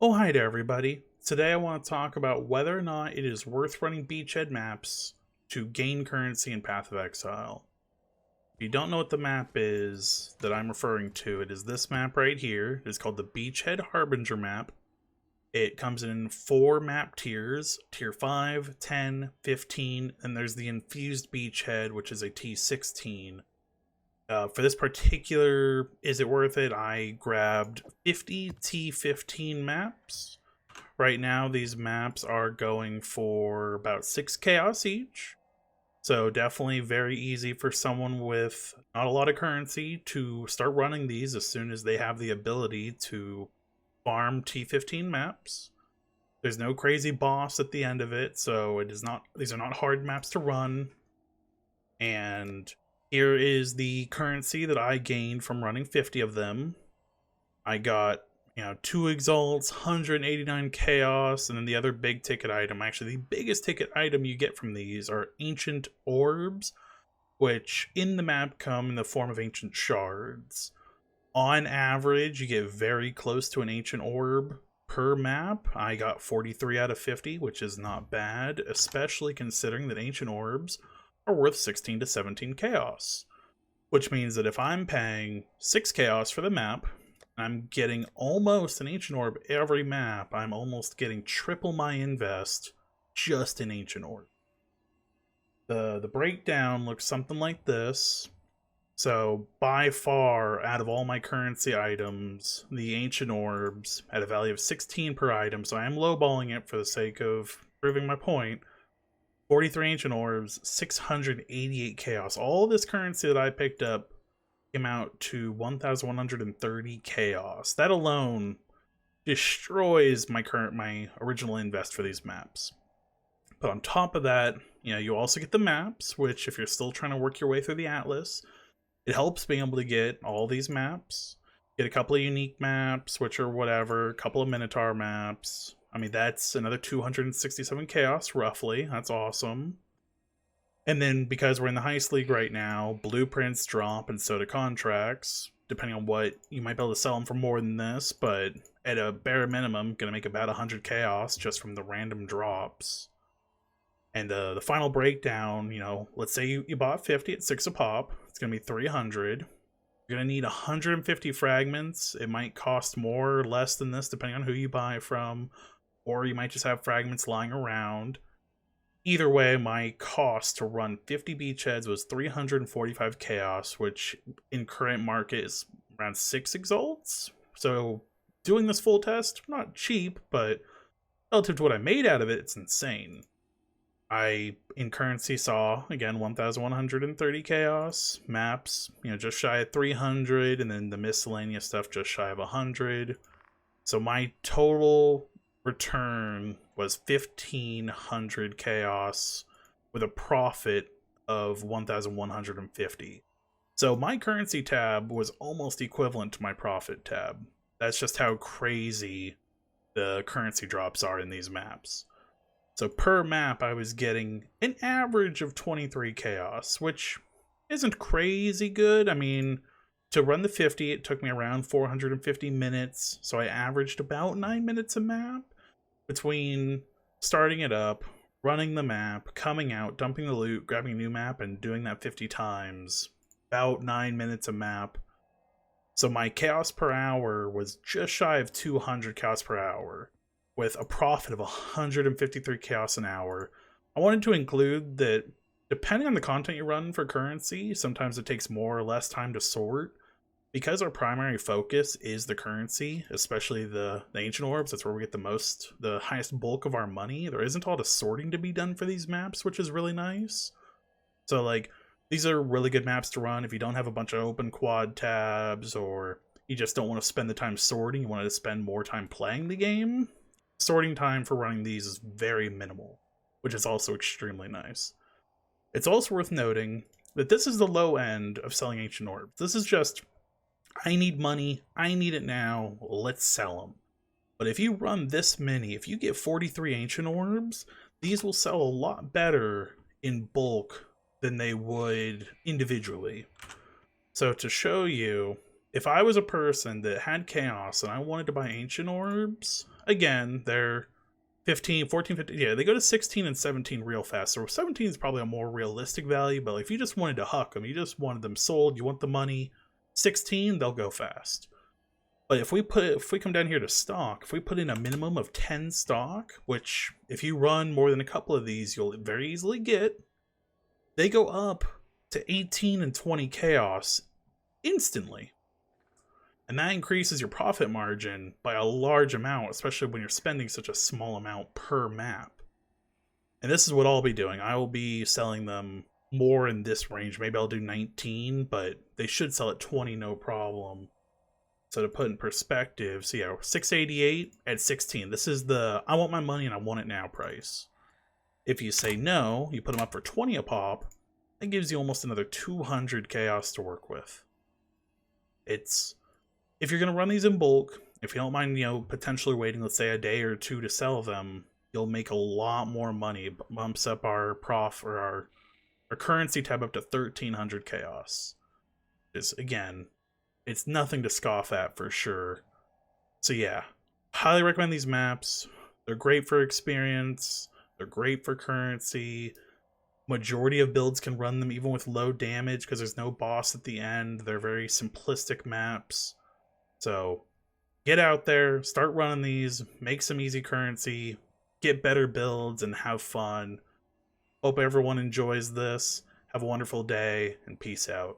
Oh, hi there, everybody. Today I want to talk about whether or not it is worth running beachhead maps to gain currency in Path of Exile. If you don't know what the map is that I'm referring to, it is this map right here. It is called the Beachhead Harbinger map. It comes in 4 map tiers, tier 5, 10, 15, and there's the infused beachhead, which is a T16. For this particular Is It Worth It, I grabbed 50 T15 maps. Right now, these maps are going for about 6 chaos each. So definitely very easy for someone with not a lot of currency to start running these as soon as they have the ability to farm T15 maps. There's no crazy boss at the end of it, so these are not hard maps to run. And here is the currency that I gained from running 50 of them. I got 2 exalts, 189 chaos, and then the other big ticket item. Actually, the biggest ticket item you get from these are ancient orbs, which in the map come in the form of ancient shards. On average, you get very close to an ancient orb per map. I got 43 out of 50, which is not bad, especially considering that ancient orbs are worth 16 to 17 chaos. Which means that if I'm paying 6 chaos for the map, I'm getting almost an ancient orb every map. I'm almost getting triple my invest just in ancient orb. The breakdown looks something like this. So by far, out of all my currency items, the ancient orbs at a value of 16 per item, so I am lowballing it for the sake of proving my point. 43 ancient orbs, 688 chaos. All this currency that I picked up came out to 1,130 chaos. That alone destroys my original invest for these maps. But on top of that, you also get the maps, which if you're still trying to work your way through the Atlas, it helps being able to get all these maps. Get a couple of unique maps, which are whatever, a couple of Minotaur maps. I mean, that's another 267 chaos, roughly. That's awesome. And then because we're in the Heist League right now, blueprints drop and so do contracts. Depending on what, you might be able to sell them for more than this, but at a bare minimum, gonna make about 100 chaos just from the random drops. And the final breakdown, let's say you bought 50 at 6 a pop, it's gonna be 300. You're gonna need 150 fragments. It might cost more or less than this depending on who you buy from, or you might just have fragments lying around. Either way, my cost to run 50 beachheads was 345 chaos, which in current market is around 6 exalts. So doing this full test, not cheap, but relative to what I made out of it, it's insane. I, in currency, saw, again, 1,130 chaos. Maps, just shy of 300, and then the miscellaneous stuff just shy of 100. So my total return was 1,500 chaos with a profit of 1,150. So my currency tab was almost equivalent to my profit tab. That's just how crazy the currency drops are in these maps. So per map, I was getting an average of 23 chaos, which isn't crazy good. I mean, to run the 50, it took me around 450 minutes, so I averaged about 9 minutes a map between starting it up, running the map, coming out, dumping the loot, grabbing a new map, and doing that 50 times. About 9 minutes a map. So my chaos per hour was just shy of 200 chaos per hour, with a profit of 153 chaos an hour. I wanted to include that depending on the content you run for currency, sometimes it takes more or less time to sort. Because our primary focus is the currency, especially the ancient orbs, that's where we get the highest bulk of our money. There isn't a lot of sorting to be done for these maps, which is really nice. So these are really good maps to run if you don't have a bunch of open quad tabs, or you just don't want to spend the time sorting, you want to spend more time playing the game. Sorting time for running these is very minimal, which is also extremely nice. It's also worth noting that this is the low end of selling ancient orbs. This is just, I need money, I need it now, let's sell them. But if you run this many, if you get 43 ancient orbs, these will sell a lot better in bulk than they would individually. So to show you, if I was a person that had chaos and I wanted to buy ancient orbs, again, they're 15, 14, 15. Yeah, they go to 16 and 17 real fast. So 17 is probably a more realistic value, but if you just wanted to huck them, you just wanted them sold, you want the money, 16, they'll go fast. But if we come down here to stock, if we put in a minimum of 10 stock, which if you run more than a couple of these, you'll very easily get, they go up to 18 and 20 chaos instantly. And that increases your profit margin by a large amount, especially when you're spending such a small amount per map. And this is what I'll be doing. I will be selling them more in this range. Maybe I'll do 19, but they should sell at 20 no problem. So to put in perspective, so yeah, 688 at 16. This is the I want my money and I want it now price. If you say no, you put them up for 20 a pop, that gives you almost another 200 chaos to work with. It's, if you're going to run these in bulk, if you don't mind, potentially waiting, let's say, a day or two to sell them, you'll make a lot more money. It bumps up our our currency tab up to 1300 chaos. Is, again, it's nothing to scoff at for sure. So yeah, highly recommend these maps. They're great for experience. They're great for currency. Majority of builds can run them even with low damage because there's no boss at the end. They're very simplistic maps. So get out there, start running these, make some easy currency, get better builds, and have fun. Hope everyone enjoys this. Have a wonderful day, and peace out.